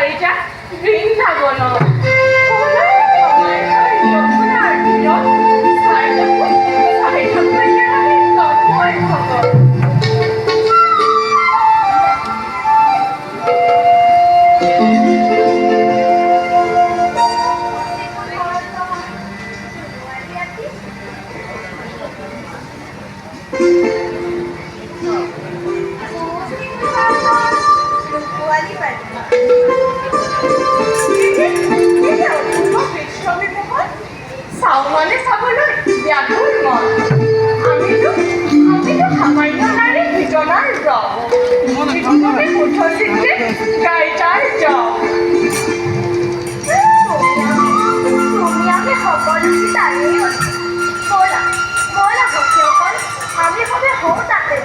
গাড়িটা বৃন্দাবন সাউমানে চাবলৈ ব্যাকুল মন আমিতো সামান্য নাৰী ঘটনাৰ ৰূপে উঠচিতে গাইতাৰ তুমি আমি সকলো তাৰেই ব'লা সখীসকল আমি সবে হওঁ তাতে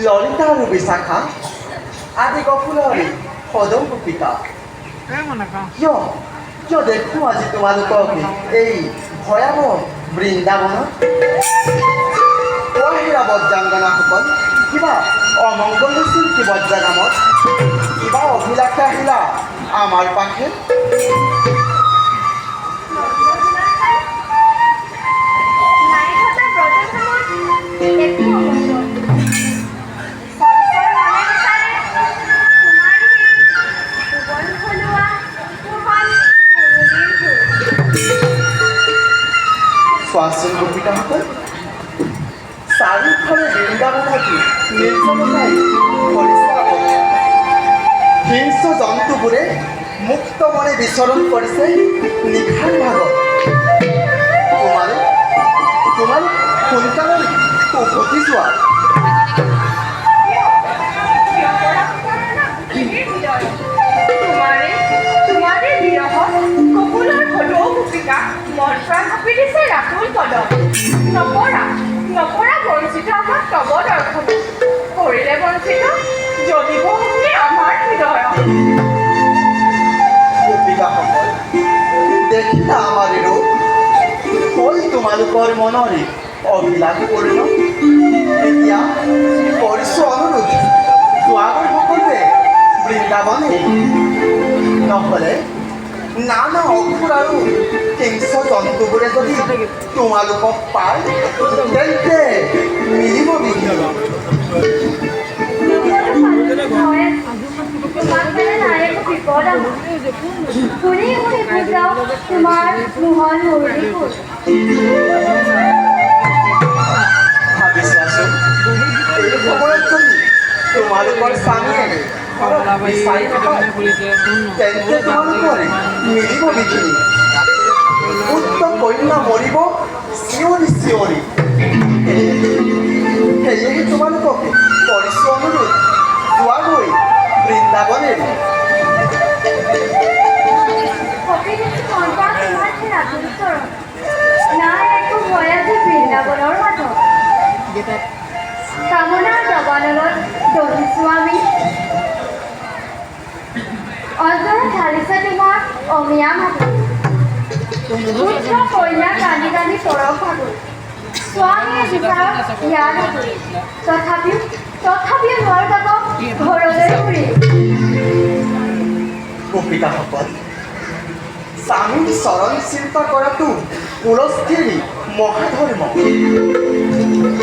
ললিতা আৰু বিশাখা আদি গফুলৰি সদৌ গোপিকা কিয় দেখো আজি তোমালোকক এই ভয়াৱহ বৃন্দাবনত অহিৰা বজ্ৰাংগনাসকল কিবা অমংগল হৈছিল কি বজ্ৰা নামত কিবা অভিলাষে আহিলা আমাৰ পাখে চোৱাচোন গোপিকাসকল চাৰিওফালে বৃন্দাবনতো নিৰ্জনতাই ভৰিছে আৱৰি। হিংস্ৰ জন্তুবোৰে মুক্ত মনে বিচৰণ কৰিছে নিশাৰ ভাগত। তোমালোক সোনকালে উভতি যোৱা। তোমাৰে বিৰহত ককুলৰ হলৌ গোপিকা মন প্ৰাণ কাপি দিছে ৰাতুল কদম। নপৰা বঞ্চিত আমাক তব দৰ্শন, কৰিলে বঞ্চিত জ্বলিব অগ্নি আমাৰ হৃদয়। গোপিকাসকল, দেখিলা আমাৰ ৰূপ, হ'ল তোমালোকৰ মনৰে অভিলাষ পূৰ্ণ। এতিয়া কৰিছোঁ অনুৰোধ, যোৱাগৈ সকলোৱে বৃন্দাবনে। নহ'লে নানা অসুৰ আৰু হিংস্ৰ জন্তুবোৰে যদি তোমালোকক পায়, তেন্তে মিলিব বিঘিনি। ভাবিছোৱাচোন, এই সময়ত যদি তোমালোকৰ স্বামীয়ে বিচাৰি নাপায়, তেন্তে তোমালোকৰ মিলিব বিঘিনি। উত্তম কন্যা মৰিব চিঞৰি চিঞৰি। সেয়েহে তোমালোকক কৰিছোঁ অনুৰোধ, যোৱাগৈ বৃন্দাবনে। বৃন্দাবনৰ মাজত কামনাৰ জবানত দহিছোঁ আমি। অন্তৰত ঢালিছে তোমাৰ অমিয়া মাটি, পুত্ৰ কন্যা কান্দি কান্দি পৰশ ভাগো। স্বামীয়ে বিচাৰত ইয়াত আগুৰি, তথাপিও ঘৰ যাব ঘৰলৈ ঘূৰি। গোপিকাসকল, স্বামীৰ চৰণ চিন্তা কৰাটো কুলস্থিৰী মহাধৰ্ম।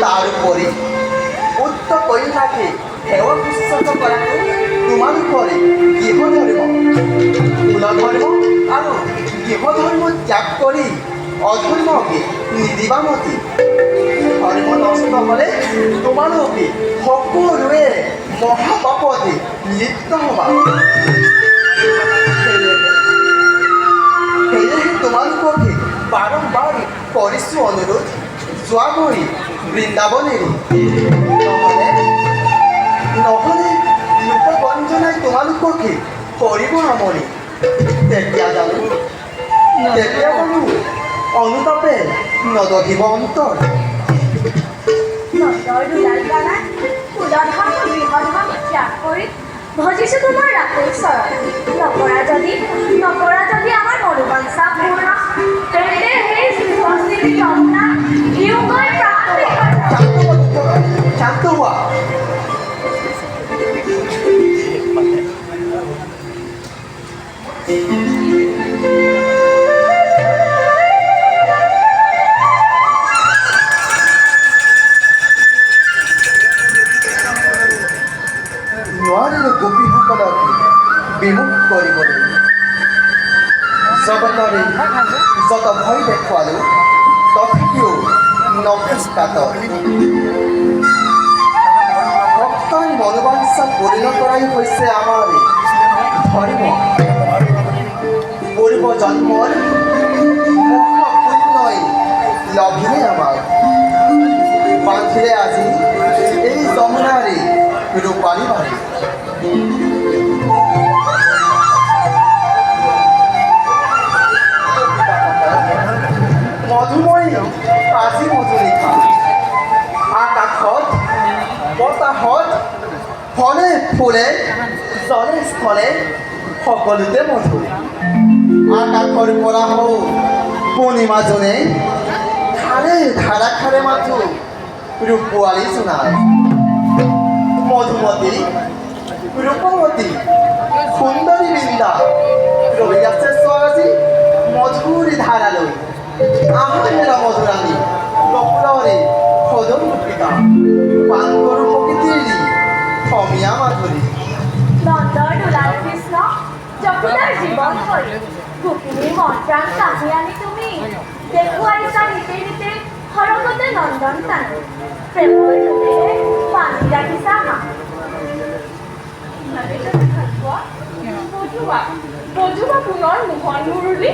তাৰোপৰি পুত্ৰ কন্যাকে সেৱা শুশ্ৰূষা কৰাটো তোমালোকৰে গৃহধৰ্ম। কুলধৰ্ম আৰু গৃহধৰ্ম ত্যাগ কৰি অধৰ্মকে নিদিবা মতি। ধৰ্ম নষ্ট হ'লে তোমালোকে সকলোৱে মহাপাপতে লিপ্ত হ'বা। সেয়েহে তোমালোককে বাৰম্বাৰ কৰিছোঁ অনুৰোধ, যোৱাগৈ বৃন্দাবনেৰে। নহ'লে লোকবঞ্জনাই তোমালোককে কৰিব আমনি। তেতিয়া জানো অনুতাপে নদধিব অন্তৰ। ভজিছো তোমাৰ ৰাতুল চৰণ, নকৰা যদি আমাৰ মনোবাঞ্ছা পূৰ্ণ, তেন্তে সেই সৃষ্টিৰ কামনা দিওঁগৈ প্ৰাপ্তি। শান্ত হোৱা। নোৱাৰিলোঁ গোপীসকলক বিমুখ কৰিবলৈ। জগতৰে যত ভয় দেখুৱালোঁ, তথাপিও নভস্কাত। ভক্তৰ মনোবাঞ্ছা পূৰ্ণ কৰাই হৈছে আমাৰ ধৰ্ম। পূৰ্ব জন্মৰ মহাপুণ্যই লভিলে আমাক, বান্ধিলে আজি এই যমুনাৰে ৰূপালী বাৰী। মধুময়ী আজি মধুলিখা, আকাশত বতাহত ফলে ফুলে জলে স্থলে সকলোতে মধু। আকাশৰ পৰা হওঁ পূৰ্ণিমা জোনে, খাৰে ধাৰাখাৰে মাথো ৰূপোৱালী জোনাই। মধুমতী ৰূপৱতী সুন্দৰী বৃন্দা ৰৈ আছে স্বৰাজী মধুৰ ধাৰালৈ। আহাৰেৰ মধুৰাণী বকুলৰে সদন গোপিকা, পাণ্ডুৰ প্ৰকৃতিৰ অমিয়া মাধুৰী। নন্দৰ দুলাল কৃষ্ণ যশোদাৰ জীৱন শৈলী, গোপিনীৰ মন প্ৰাণ কাঢ়ি আনি তুমি দেখুৱাইছা নীতি নীতি সৰগতে নন্দন কানন প্ৰেমৰ ঢৌৰে বান্ধি ৰাখিছা হাঁহ বজোৱা পুনৰ মোহন মুৰলী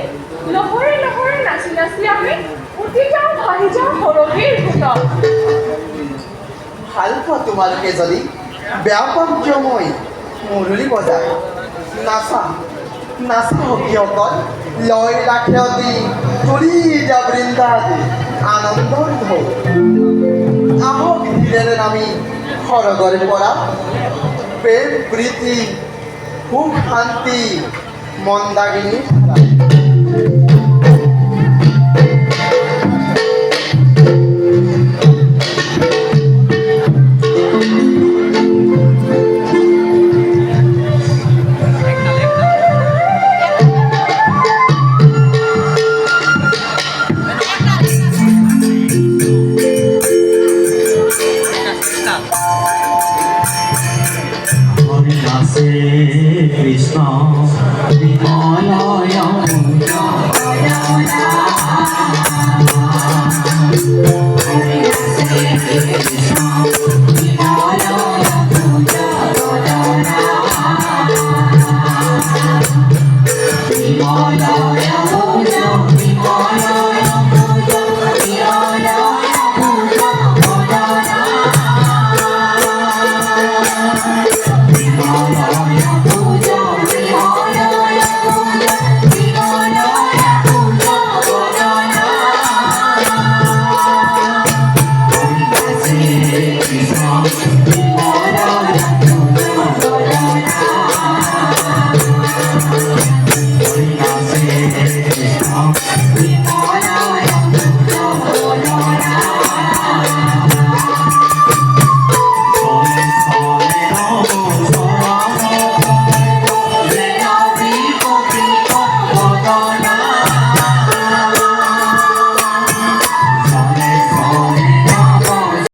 লহৰে লহৰে নাচি নাচি আমি উঠি যাওঁ ভাহি যাওঁ সৰগীৰ ভূতত ভাল পোৱা তোমালোকে যদি বেয়া পাম কিয় মই মুৰলী বজাই নাচা নাচা সখীসকল লয় ৰাখেয়তী তুলি দিয়া বৃন্দাদি আনন্দৰ ঢৌ আহক ধীৰে নামি সৰগৰ পৰা প্ৰেম প্ৰীতি সুখ শান্তি মন্দাগিনী